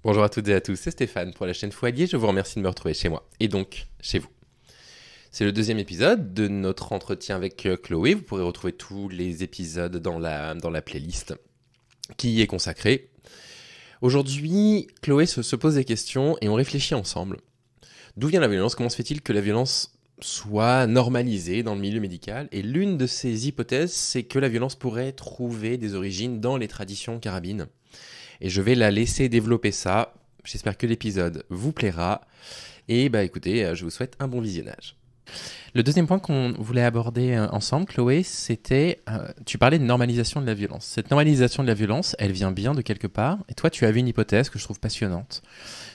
Bonjour à toutes et à tous, c'est Stéphane pour la chaîne Foilier, je vous remercie de me retrouver chez moi, et donc chez vous. C'est le deuxième épisode de notre entretien avec Chloé, vous pourrez retrouver tous les épisodes dans la playlist qui y est consacrée. Aujourd'hui, Chloé se pose des questions et on réfléchit ensemble. D'où vient la violence? Comment se fait-il que la violence soit normalisée dans le milieu médical? Et l'une de ces hypothèses, c'est que la violence pourrait trouver des origines dans les traditions carabines. Et je vais la laisser développer ça. J'espère que l'épisode vous plaira. Et écoutez, je vous souhaite un bon visionnage. Le deuxième point qu'on voulait aborder ensemble, Chloé, c'était, tu parlais de normalisation de la violence. Cette normalisation de la violence, elle vient bien de quelque part. Et toi, tu avais une hypothèse que je trouve passionnante.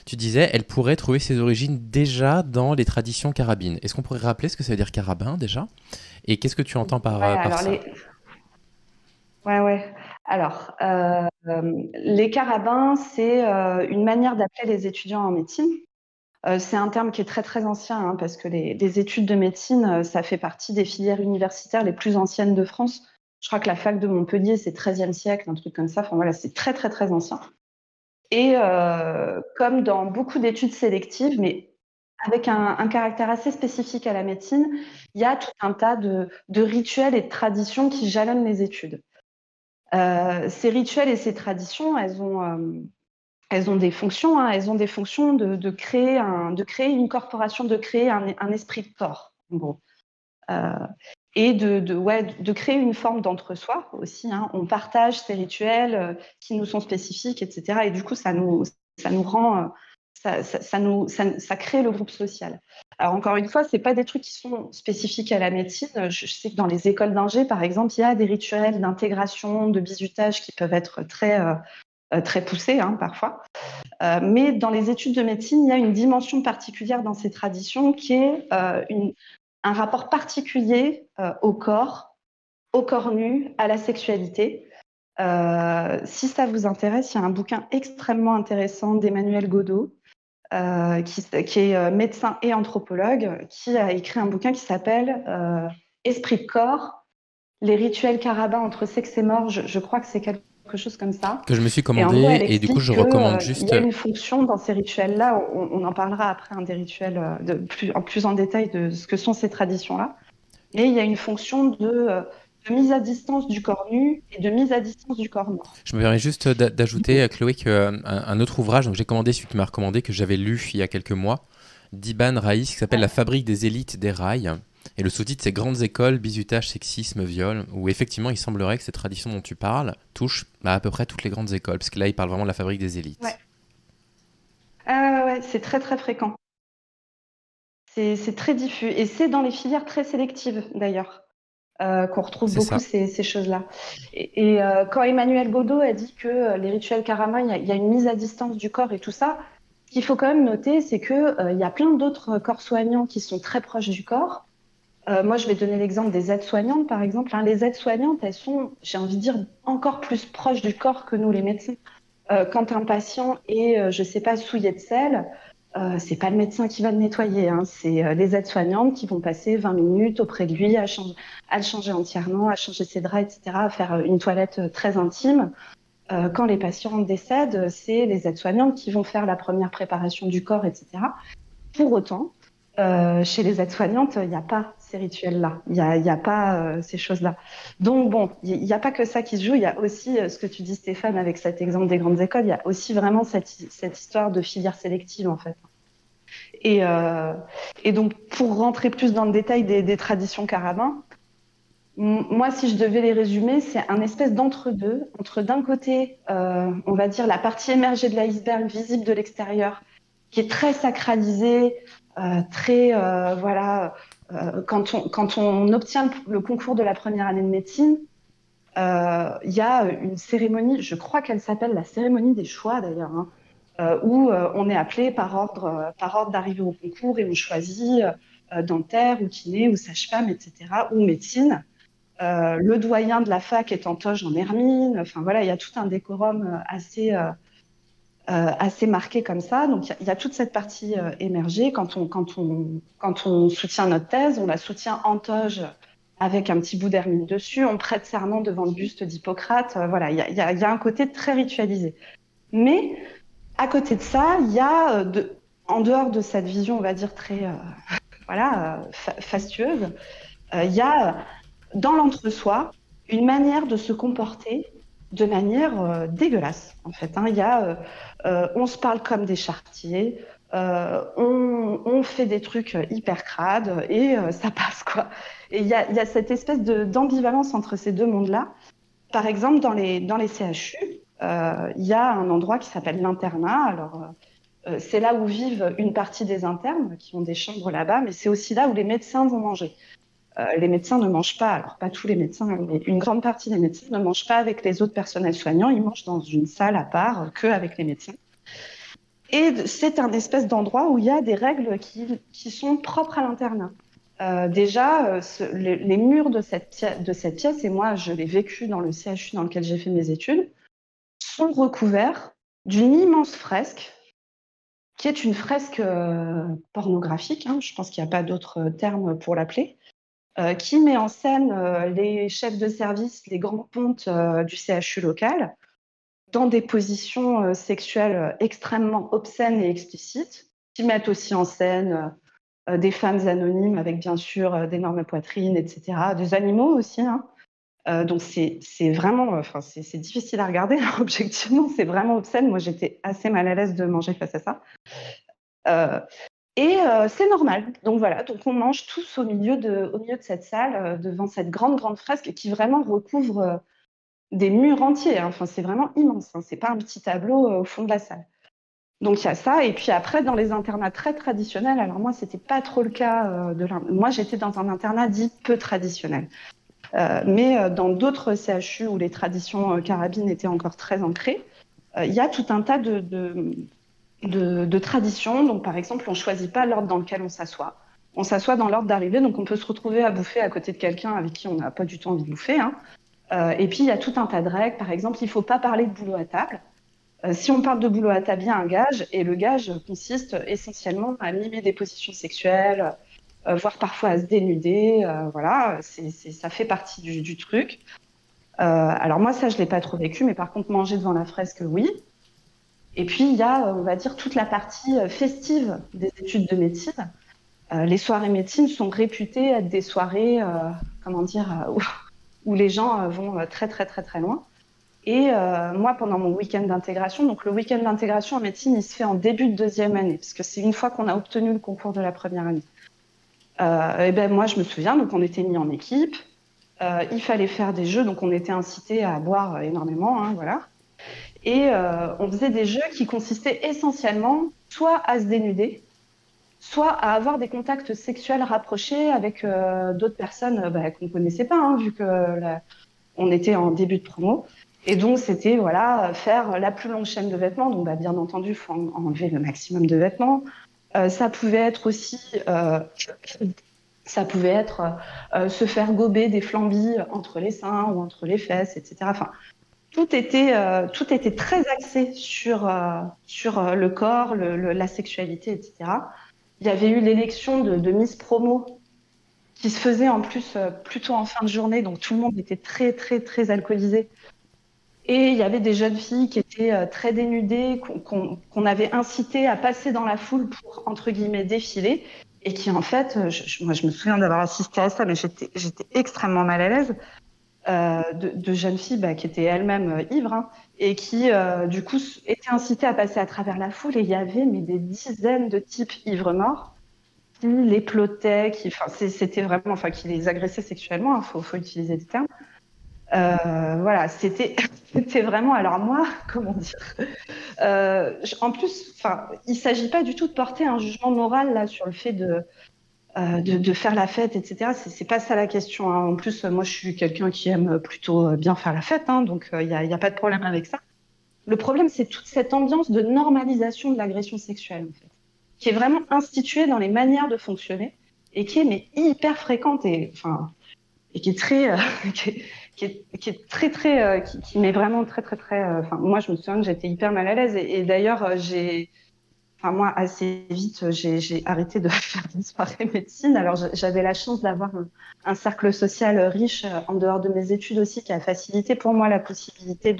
Tu disais, elle pourrait trouver ses origines déjà dans les traditions carabines. Est-ce qu'on pourrait rappeler ce que ça veut dire carabin déjà? Et qu'est-ce que tu entends par ça? Ouais. Alors, les carabins, c'est une manière d'appeler les étudiants en médecine. C'est un terme qui est très très ancien, hein, parce que les études de médecine, ça fait partie des filières universitaires les plus anciennes de France. Je crois que la fac de Montpellier, c'est 13e siècle, un truc comme ça. Enfin voilà, c'est très très très ancien. Et comme dans beaucoup d'études sélectives, mais avec un caractère assez spécifique à la médecine, il y a tout un tas de rituels et de traditions qui jalonnent les études. Ces rituels et ces traditions, elles ont des fonctions, hein, elles ont des fonctions de créer une corporation, de créer un esprit de corps, en gros. Euh, et de créer une forme d'entre-soi aussi, hein. On partage ces rituels qui nous sont spécifiques, etc. Et du coup, ça nous rend, ça crée le groupe social. Alors encore une fois, c'est pas des trucs qui sont spécifiques à la médecine. Je sais que dans les écoles d'ingé, par exemple, il y a des rituels d'intégration, de bizutage qui peuvent être très poussés, hein, parfois. Mais dans les études de médecine, il y a une dimension particulière dans ces traditions qui est un rapport particulier au corps nu, à la sexualité. Si ça vous intéresse, il y a un bouquin extrêmement intéressant d'Emmanuel Godeau, qui est médecin et anthropologue, qui a écrit un bouquin qui s'appelle Esprit de corps, les rituels carabins entre sexe et mort. Je crois que c'est quelque chose comme ça. Que je me suis Et en gros, elle commandé, et du coup, explique je qu'il recommande y juste. a une fonction dans ces rituels-là. On en parlera après, hein, des rituels plus en détail de ce que sont ces traditions-là. Mais il y a une fonction de mise à distance du corps nu et de mise à distance du corps mort. Je me permets juste d'ajouter, Chloé, qu'un autre ouvrage, donc j'ai commandé celui que tu m'as recommandé, que j'avais lu il y a quelques mois, d'Ibn Raïs, qui s'appelle Ouais. La fabrique des élites des rails. Et le sous-titre, c'est Grandes écoles, bizutage, sexisme, viol, où effectivement, il semblerait que cette tradition dont tu parles touche à peu près toutes les grandes écoles, parce que là, il parle vraiment de la fabrique des Ouais. élites. Ouais, c'est très très fréquent. C'est très diffus. Et c'est dans les filières très sélectives, d'ailleurs, qu'on retrouve C'est beaucoup ça. ces choses-là. Et quand Emmanuel Godeau a dit que les rituels karama, il y a une mise à distance du corps et tout ça, ce qu'il faut quand même noter, c'est qu'il y a plein d'autres corps soignants qui sont très proches du corps. Moi, je vais donner l'exemple des aides-soignantes, par exemple, hein. Les aides-soignantes, elles sont, j'ai envie de dire, encore plus proches du corps que nous, les médecins. Quand un patient est, je sais pas, souillé de sel, c'est pas le médecin qui va le nettoyer, hein. C'est les aides-soignantes qui vont passer 20 minutes auprès de lui à le changer entièrement, à changer ses draps, etc., à faire une toilette très intime. Quand les patients décèdent, c'est les aides-soignantes qui vont faire la première préparation du corps, etc. Pour autant, chez les aides-soignantes, il n'y a pas ces rituels-là, il y a pas ces choses-là. Donc bon, il n'y a pas que ça qui se joue, il y a aussi ce que tu dis Stéphane avec cet exemple des grandes écoles, il y a aussi vraiment cette histoire de filière sélective en fait. Et, euh, et donc pour rentrer plus dans le détail des traditions carabins, moi si je devais les résumer, c'est un espèce d'entre-deux, entre d'un côté, on va dire la partie émergée de l'iceberg visible de l'extérieur, qui est très sacralisée, très voilà. Quand on obtient le concours de la première année de médecine, il y a une cérémonie, je crois qu'elle s'appelle la cérémonie des choix d'ailleurs, hein, où on est appelé par ordre d'arrivée au concours et on choisit dentaire ou kiné ou sage-femme, etc., ou médecine. Le doyen de la fac est en toge en hermine. Enfin voilà, il y a tout un décorum assez marqué comme ça. Donc il y a toute cette partie émergée. Quand on soutient notre thèse, on la soutient en toge avec un petit bout d'hermine dessus. On prête serment devant le buste d'Hippocrate. Voilà, il y a un côté très ritualisé. Mais À côté de ça, il y a, en dehors de cette vision, on va dire, très fastueuse, il y a dans l'entre-soi une manière de se comporter de manière dégueulasse, en fait. Hein. Il y a, on se parle comme des charretiers, on fait des trucs hyper crades et ça passe, quoi. Et il y a cette espèce d'ambivalence entre ces deux mondes-là. Par exemple, dans les CHU, il y a un endroit qui s'appelle l'internat. Alors, c'est là où vivent une partie des internes qui ont des chambres là-bas, mais c'est aussi là où les médecins vont manger. Les médecins ne mangent pas, alors pas tous les médecins, mais une grande partie des médecins ne mangent pas avec les autres personnels soignants, ils mangent dans une salle à part que avec les médecins. Et c'est un espèce d'endroit où il y a des règles qui sont propres à l'internat. Déjà, les murs de cette pièce, et moi je l'ai vécu dans le CHU dans lequel j'ai fait mes études, sont recouverts d'une immense fresque, qui est une fresque pornographique, hein, je pense qu'il n'y a pas d'autre terme pour l'appeler, qui met en scène les chefs de service, les grands pontes du CHU local, dans des positions sexuelles extrêmement obscènes et explicites, qui mettent aussi en scène des femmes anonymes avec bien sûr d'énormes poitrines, etc., des animaux aussi. Hein. Donc c'est vraiment, c'est difficile à regarder. Objectivement, c'est vraiment obscène. Moi, j'étais assez mal à l'aise de manger face à ça. C'est normal. Donc voilà, donc on mange tous au milieu de cette salle, devant cette grande fresque qui vraiment recouvre des murs entiers. Hein. Enfin, c'est vraiment immense. Hein. C'est pas un petit tableau au fond de la salle. Donc il y a ça. Et puis après, dans les internats très traditionnels, alors moi, c'était pas trop le cas moi, j'étais dans un internat dit peu traditionnel. Mais dans d'autres CHU où les traditions carabines étaient encore très ancrées, il y a tout un tas de traditions. Donc, par exemple, on ne choisit pas l'ordre dans lequel on s'assoit. On s'assoit dans l'ordre d'arrivée, donc on peut se retrouver à bouffer à côté de quelqu'un avec qui on n'a pas du tout envie de bouffer. Hein. Et puis, il y a tout un tas de règles. Par exemple, il ne faut pas parler de boulot à table. Si on parle de boulot à table, il y a un gage, et le gage consiste essentiellement à mimer des positions sexuelles, voire parfois à se dénuder. Voilà, ça fait partie du truc. Alors moi, ça, je ne l'ai pas trop vécu, mais par contre, manger devant la fresque, oui. Et puis, il y a, on va dire, toute la partie festive des études de médecine. Les soirées médecine sont réputées être des soirées, où les gens vont très, très, très, très loin. Et moi, pendant mon week-end d'intégration, donc le week-end d'intégration en médecine, il se fait en début de deuxième année, parce que c'est une fois qu'on a obtenu le concours de la première année. Et ben moi, je me souviens, donc on était mis en équipe, il fallait faire des jeux, donc on était incités à boire énormément, hein, voilà. Et on faisait des jeux qui consistaient essentiellement soit à se dénuder, soit à avoir des contacts sexuels rapprochés avec d'autres personnes qu'on ne connaissait pas, hein, vu que on était en début de promo. Et donc, c'était faire la plus longue chaîne de vêtements. Donc, bien entendu, il faut enlever le maximum de vêtements. Ça pouvait être aussi se faire gober des flambis entre les seins ou entre les fesses, etc. Enfin, tout était très axé sur le corps, la sexualité, etc. Il y avait eu l'élection de Miss Promo qui se faisait en plus plutôt en fin de journée, donc tout le monde était très, très, très alcoolisé. Et il y avait des jeunes filles qui étaient très dénudées, qu'on avait incitées à passer dans la foule pour, entre guillemets, défiler, et qui, en fait, moi, je me souviens d'avoir assisté à ça, mais j'étais extrêmement mal à l'aise, de jeunes filles qui étaient elles-mêmes ivres, hein, et qui, du coup, étaient incitées à passer à travers la foule, et il y avait des dizaines de types ivres morts qui les plotaient, c'était vraiment, qui les agressaient sexuellement, il faut utiliser des termes. Voilà, c'était vraiment. Alors moi, comment dire en plus, il s'agit pas du tout de porter un jugement moral là sur le fait de faire la fête, etc. C'est pas ça la question. Hein. En plus, moi, je suis quelqu'un qui aime plutôt bien faire la fête, hein, donc il y a pas de problème avec ça. Le problème, c'est toute cette ambiance de normalisation de l'agression sexuelle, en fait, qui est vraiment instituée dans les manières de fonctionner et qui est hyper fréquente et qui est très qui est très très qui m'est vraiment très très très moi je me souviens que j'étais hyper mal à l'aise et d'ailleurs moi assez vite j'ai arrêté de faire des soirées médecine. Alors j'avais la chance d'avoir un cercle social riche en dehors de mes études aussi qui a facilité pour moi la possibilité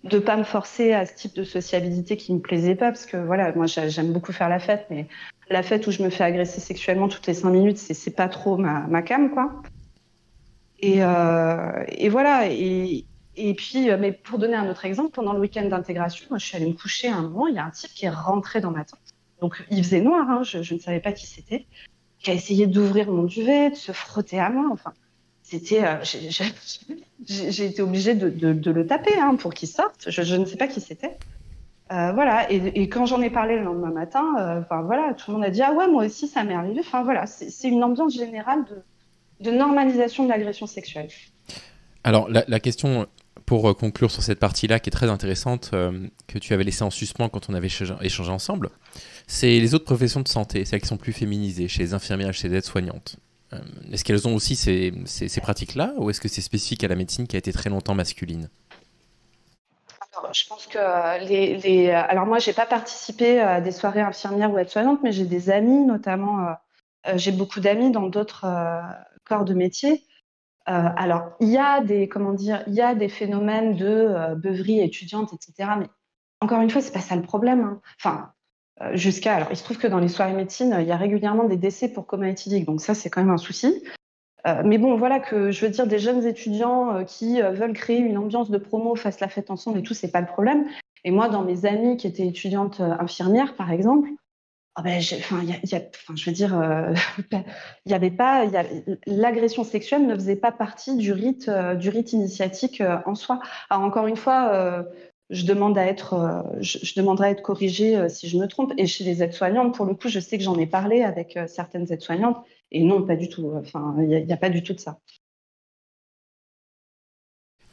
de pas me forcer à ce type de sociabilité qui me plaisait pas, parce que voilà, moi j'aime beaucoup faire la fête, mais la fête où je me fais agresser sexuellement toutes les 5 minutes, c'est pas trop ma came, quoi. Et voilà. Et puis, mais pour donner un autre exemple, pendant le week-end d'intégration, moi, je suis allée me coucher à un moment, il y a un type qui est rentré dans ma tente. Donc, il faisait noir, hein, je ne savais pas qui c'était, qui a essayé d'ouvrir mon duvet, de se frotter à moi. Enfin, c'était, j'ai été obligée de le taper, hein, pour qu'il sorte. Je ne sais pas qui c'était. Voilà. Et quand j'en ai parlé le lendemain matin, enfin voilà, tout le monde a dit ah ouais, moi aussi ça m'est arrivé. Enfin voilà, c'est une ambiance générale de normalisation de l'agression sexuelle. Alors, la question, pour conclure sur cette partie-là, qui est très intéressante, que tu avais laissée en suspens quand on avait échangé ensemble, c'est les autres professions de santé, celles qui sont plus féminisées, chez les infirmières, chez les aides-soignantes. Est-ce qu'elles ont aussi ces pratiques-là, ou est-ce que c'est spécifique à la médecine qui a été très longtemps masculine? Alors, je pense que alors moi, j'ai pas participé à des soirées infirmières ou aides-soignantes, mais j'ai des amis, notamment, j'ai beaucoup d'amis dans d'autres corps de métier. Alors, il y a des, comment dire, il y a des phénomènes de beuverie étudiante, etc. Mais encore une fois, c'est pas ça le problème, hein. Enfin, alors, il se trouve que dans les soirées médecine, il y a régulièrement des décès pour coma éthylique, donc ça, c'est quand même un souci. Mais bon, voilà, que je veux dire, des jeunes étudiants qui veulent créer une ambiance de promo, fassent la fête ensemble et tout, c'est pas le problème. Et moi, dans mes amies qui étaient étudiantes infirmières, par exemple, ah ben, enfin, enfin, je veux dire, il y avait pas, l'agression sexuelle ne faisait pas partie du rite initiatique en soi. Alors encore une fois, je demanderai à être corrigée si je me trompe. Et chez les aides-soignantes, pour le coup, je sais que j'en ai parlé avec certaines aides-soignantes, et non, pas du tout. Enfin, il y a pas du tout de ça.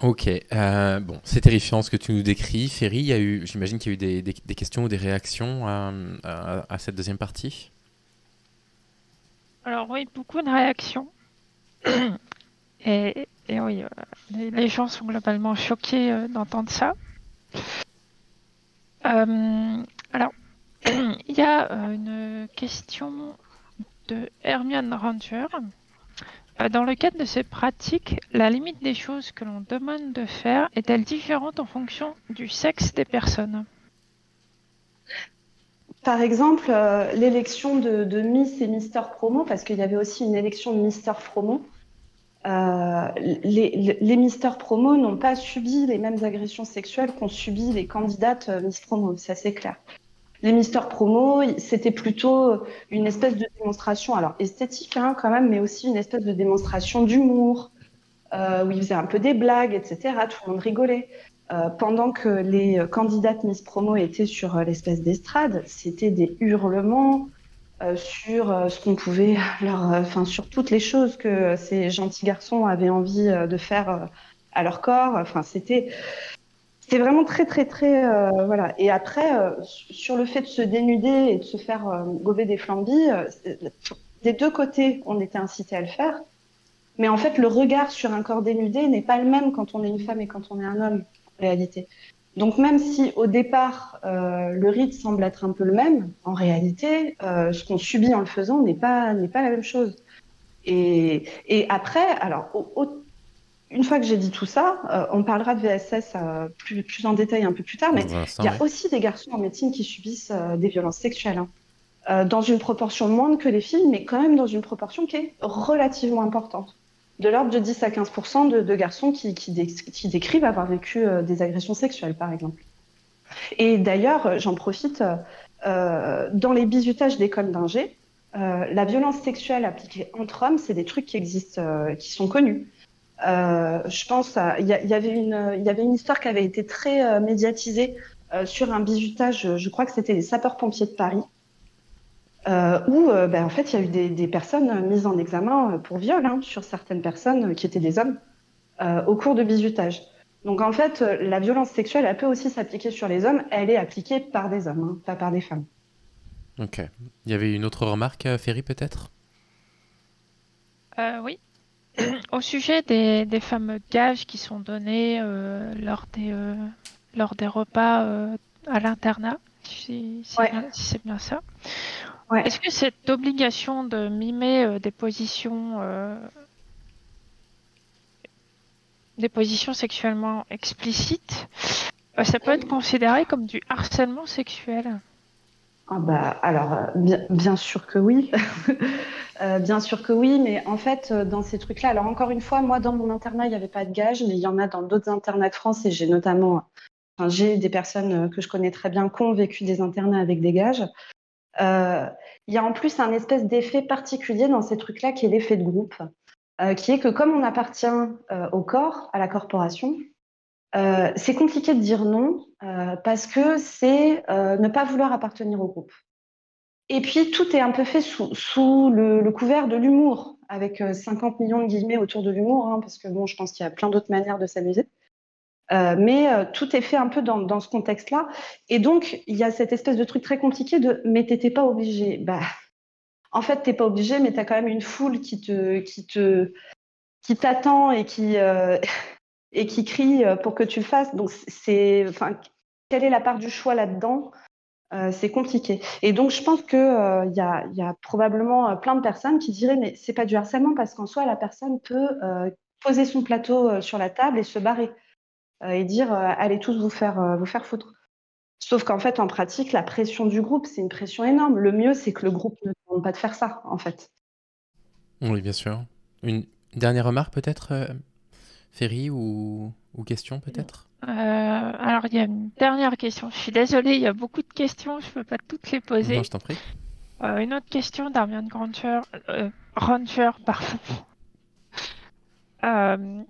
Ok, bon, c'est terrifiant ce que tu nous décris. Ferry, j'imagine qu'il y a eu des questions ou des réactions à cette deuxième partie. Alors oui, beaucoup de réactions. Et oui, les gens sont globalement choqués d'entendre ça. Alors, il y a une question de Hermione Ranger. Dans le cadre de ces pratiques, la limite des choses que l'on demande de faire est-elle différente en fonction du sexe des personnes? Par exemple, l'élection de Miss et Mister Promo, parce qu'il y avait aussi une élection de Mister Promo. Les Mister Promo n'ont pas subi les mêmes agressions sexuelles qu'ont subi les candidates Miss Promo, ça c'est clair. Les Mister Promo, c'était plutôt une espèce de démonstration, alors esthétique hein, quand même, mais aussi une espèce de démonstration d'humour, où ils faisaient un peu des blagues, etc. Tout le monde rigolait. Pendant que les candidates Miss Promo étaient sur l'espèce d'estrade, c'était des hurlements sur ce qu'on pouvait enfin sur toutes les choses que ces gentils garçons avaient envie de faire à leur corps. Enfin, c'était vraiment très, très, très. Voilà. Et après, sur le fait de se dénuder et de se faire gober des flambis, des deux côtés, on était incités à le faire. Mais en fait, le regard sur un corps dénudé n'est pas le même quand on est une femme et quand on est un homme, en réalité. Donc, même si au départ, le rite semble être un peu le même, en réalité, ce qu'on subit en le faisant n'est pas la même chose. Et après, alors, une fois que j'ai dit tout ça, on parlera de VSS plus en détail un peu plus tard, mais Dans un instant, il y a ouais. aussi des garçons en médecine qui subissent des violences sexuelles, hein. Dans une proportion moindre que les filles, mais quand même dans une proportion qui est relativement importante. De l'ordre de 10 à 15% de garçons qui décrivent avoir vécu des agressions sexuelles, par exemple. Et d'ailleurs, j'en profite, dans les bizutages d'écoles d'ingé, la violence sexuelle appliquée entre hommes, c'est des trucs qui existent, qui sont connus. Je pense, il y avait une histoire qui avait été très médiatisée sur un bizutage, je crois que c'était les sapeurs-pompiers de Paris, où ben, en fait il y a eu des personnes mises en examen pour viol hein, sur certaines personnes qui étaient des hommes au cours de bizutage. Donc en fait, la violence sexuelle, elle peut aussi s'appliquer sur les hommes, elle est appliquée par des hommes, hein, pas par des femmes. Ok. Il y avait une autre remarque, Ferry, peut-être? Oui. Au sujet des fameux gages qui sont donnés lors des repas à l'internat, Ouais, si c'est bien ça. ouais. Est-ce que cette obligation de mimer des positions sexuellement explicites Ça peut être considéré comme du harcèlement sexuel. Ah bah, alors, bien sûr que oui. Bien sûr que oui, mais en fait, dans ces trucs-là, alors encore une fois, moi, dans mon internat, il n'y avait pas de gage, mais il y en a dans d'autres internats de France et j'ai notamment, enfin, j'ai des personnes que je connais très bien qui ont vécu des internats avec des gages. Euh, Il y a en plus un espèce d'effet particulier dans ces trucs-là qui est l'effet de groupe, qui est que comme on appartient au corps, à la corporation, c'est compliqué de dire non parce que c'est ne pas vouloir appartenir au groupe. Et puis, tout est un peu fait sous le couvert de l'humour, avec 50 millions de guillemets autour de l'humour, hein, parce que bon, je pense qu'il y a plein d'autres manières de s'amuser. Mais tout est fait un peu dans ce contexte-là. Et donc, il y a cette espèce de truc très compliqué de mais t'étais pas obligé. Bah, en fait, t'es pas obligé, mais t'as quand même une foule qui t'attend et qui crie pour que tu le fasses. Donc, enfin, quelle est la part du choix là-dedans? C'est compliqué. Et donc, je pense qu'il y a probablement plein de personnes qui diraient, mais c'est pas du harcèlement parce qu'en soi, la personne peut poser son plateau sur la table et se barrer et dire, allez tous vous faire foutre. Sauf qu'en fait, en pratique, la pression du groupe, c'est une pression énorme. Le mieux, c'est que le groupe ne demande pas de faire ça, en fait. Oui, bien sûr. Une dernière remarque peut-être, Ferry, ou question peut-être? Alors, il y a une dernière question. Je suis désolée, il y a beaucoup de questions, je peux pas toutes les Non, poser. je t'en prie. Une autre question d'Hermione Granger, pardon,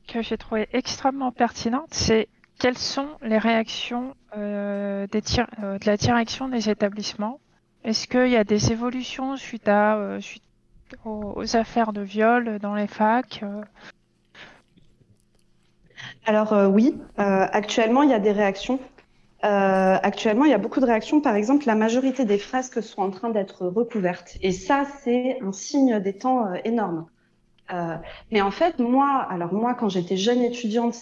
que j'ai trouvée extrêmement pertinente, c'est quelles sont les réactions de la direction des établissements? Est-ce qu'il y a des évolutions suite aux affaires de viol dans les facs? Alors oui, actuellement, il y a des réactions. Actuellement, il y a beaucoup de réactions. Par exemple, la majorité des fresques sont en train d'être recouvertes. Et ça, c'est un signe des temps énorme. Euh, mais en fait, moi, quand j'étais jeune étudiante,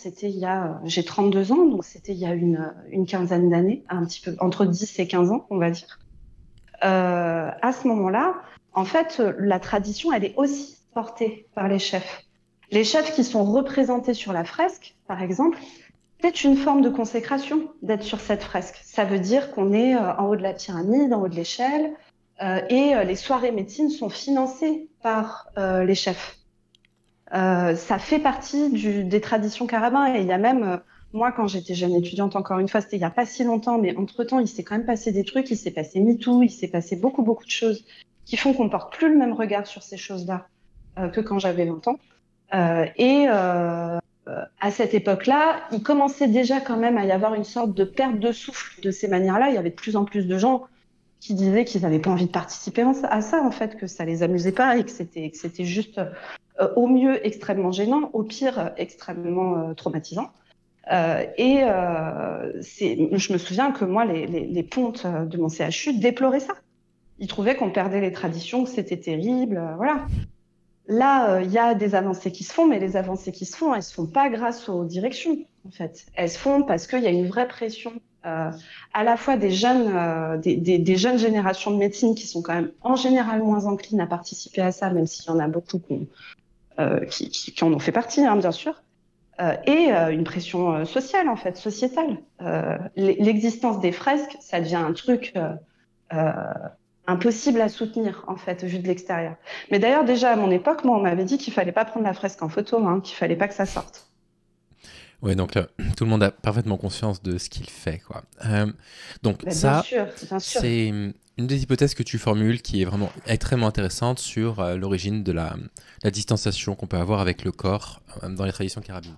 j'ai 32 ans, donc c'était il y a une quinzaine d'années, un petit peu, entre 10 et 15 ans, on va dire. À ce moment-là, en fait, la tradition, elle est aussi portée par les chefs. Les chefs qui sont représentés sur la fresque, par exemple, c'est une forme de consécration d'être sur cette fresque. Ça veut dire qu'on est en haut de la pyramide, en haut de l'échelle, et les soirées médecine sont financées par les chefs. Ça fait partie des traditions carabins. Et il y a même, moi, quand j'étais jeune étudiante, encore une fois, c'était il n'y a pas si longtemps, mais entre-temps, il s'est quand même passé des trucs. Il s'est passé MeToo, il s'est passé beaucoup, beaucoup de choses qui font qu'on ne porte plus le même regard sur ces choses-là que quand j'avais 20 ans. À cette époque-là, il commençait déjà quand même à y avoir une sorte de perte de souffle de ces manières-là. Il y avait de plus en plus de gens qui disaient qu'ils n'avaient pas envie de participer à ça, en fait, que ça les amusait pas et que c'était juste au mieux extrêmement gênant, au pire extrêmement traumatisant. Je me souviens que moi, les pontes de mon CHU déploraient ça. Ils trouvaient qu'on perdait les traditions, que c'était terrible, voilà. Là, il y a des avancées qui se font, mais les avancées qui se font, elles se font pas grâce aux directions, en fait. Elles se font parce qu'il y a une vraie pression, à la fois des des jeunes générations de médecine qui sont quand même en général moins enclines à participer à ça, même s'il y en a beaucoup qui en ont fait partie, hein, bien sûr, et une pression sociale, en fait, sociétale. L'existence des fresques, ça devient un truc euh, impossible à soutenir, en fait, vu de l'extérieur. Mais d'ailleurs, déjà à mon époque, moi, on m'avait dit qu'il fallait pas prendre la fresque en photo, hein, qu'il fallait pas que ça sorte. Ouais, donc là, tout le monde a parfaitement conscience de ce qu'il fait, quoi. Donc Ben, ça, bien sûr. c'est une des hypothèses que tu formules qui est vraiment extrêmement intéressante sur l'origine de la distanciation qu'on peut avoir avec le corps dans les traditions carabines.